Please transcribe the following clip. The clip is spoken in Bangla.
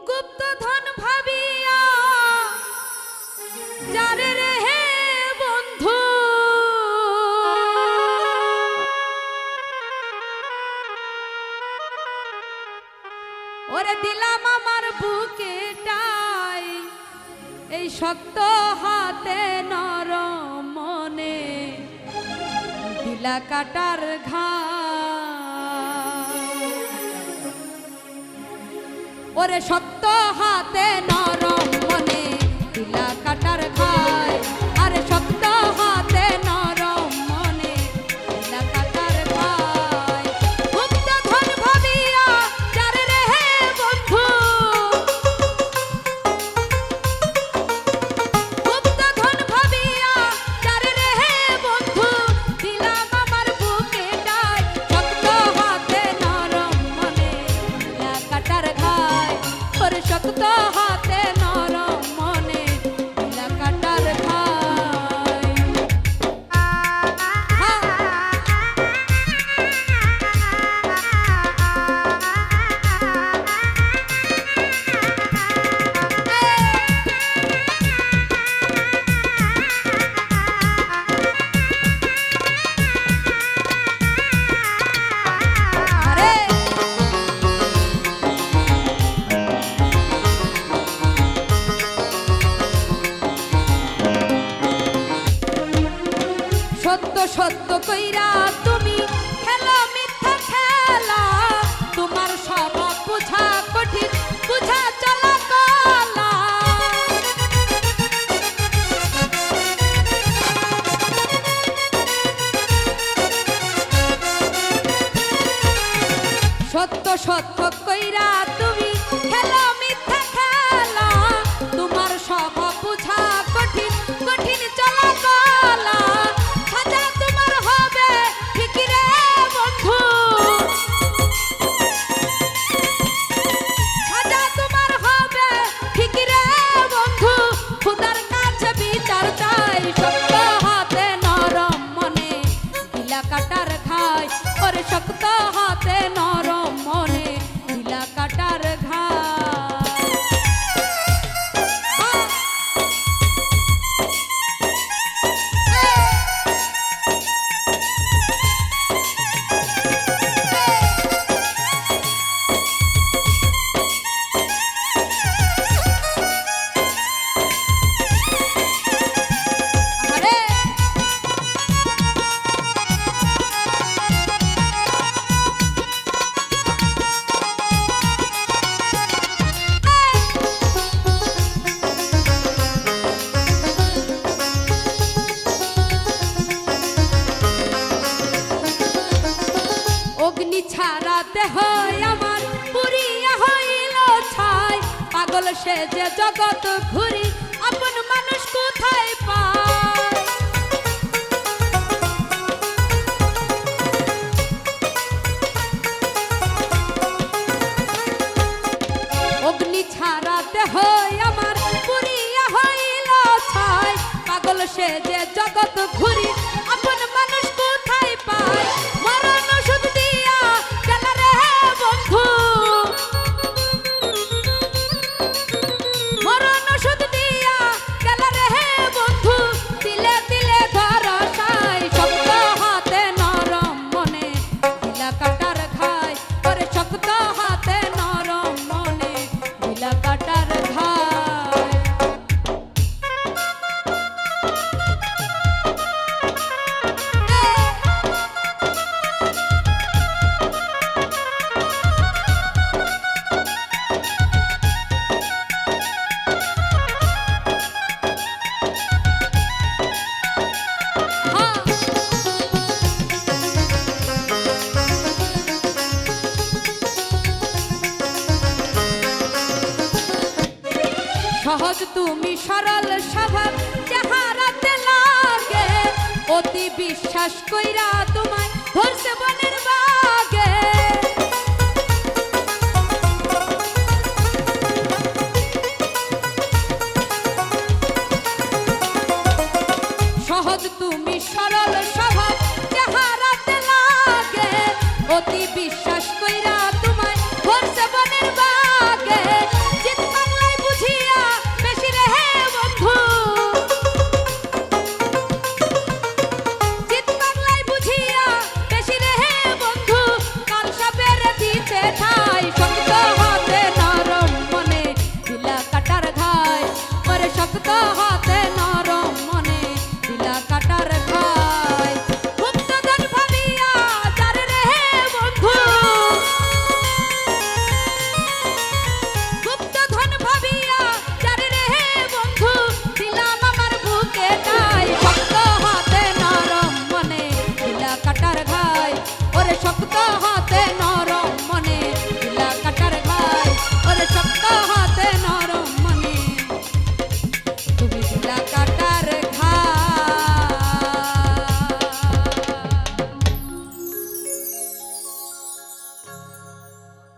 গুপ্তধন ভাবিয়া যারে রে হে বন্ধু ওরে দিলাম আমার বুকেটাই এই শক্ত হাতে নরম মনে দিলা কাটার ঘাও ওরে শক্ত হাতে নরম মনে দিলা কাটার ঘায় আরে শক্ত হাতে নরম মনে দিলা কাটার ঘায় গুপ্তধন ভাবিয়া যারে রে হে বন্ধু গুপ্তধন ভাবিয়া যারে রে হে বন্ধু দিলাম আমার বুকেটাই শক্ত হাতে নরম মনে দিলা কাটার ঘায় ওরে শক্ত হাতে নরম মনে দিলা কাটার ঘায় আরে সত্য সত্য কইরা তুমি খেলা মিথ্যা খেলা তোমার স্বভাব বুঝা কঠিন বুঝা চলা কলা সত্য সত্য কইরা তুমি খেলা মিথ্যা খেলা তোমার স্বভাব বুঝা কঠিন কঠিন চলা কলা সাজা তোমার হবে ঠিকই রে বন্ধু সাজা তোমার হবে ঠিকই রে বন্ধু খুদার কাছে বিচার চাই শক্ত হাতে নরম মনে দিলা কাটার খায় ওরে শক্ত হাতে নরম মনে দিলা কাটার ঘায় আরে অগ্নি ছাড়াতে হয় আমার পুরিয়া হইল ছাই পাগল সে যে জগৎ ঘুরি আপন মানুষ কোথায় পায় অগ্নি ছাড়াতে হয় আমার পুরিয়া হইল ছাই পাগল সে যে জগৎ ঘুরি আপন মানুষ কোথায় পায় মরণ ওষুধ দিয়া গেল রে বন্ধু মরণ ওষুধ দিয়া গেল রে বন্ধু দিলে দিলে ধরসাই শক্ত হাতে নরম মনে দিলা কাটার ঘায় ওরে শক্ত হাতে নরম মনে দিলা কাটার ঘায় সহজ তুমি সরল স্বভাব যাহারাতে লাগে অতি বিশ্বাস কইরা তোমায় ধরছে বনের বাগে সহজ তুমি সরল স্বভাব যাহারাতে লাগে অতি বিশ্বাস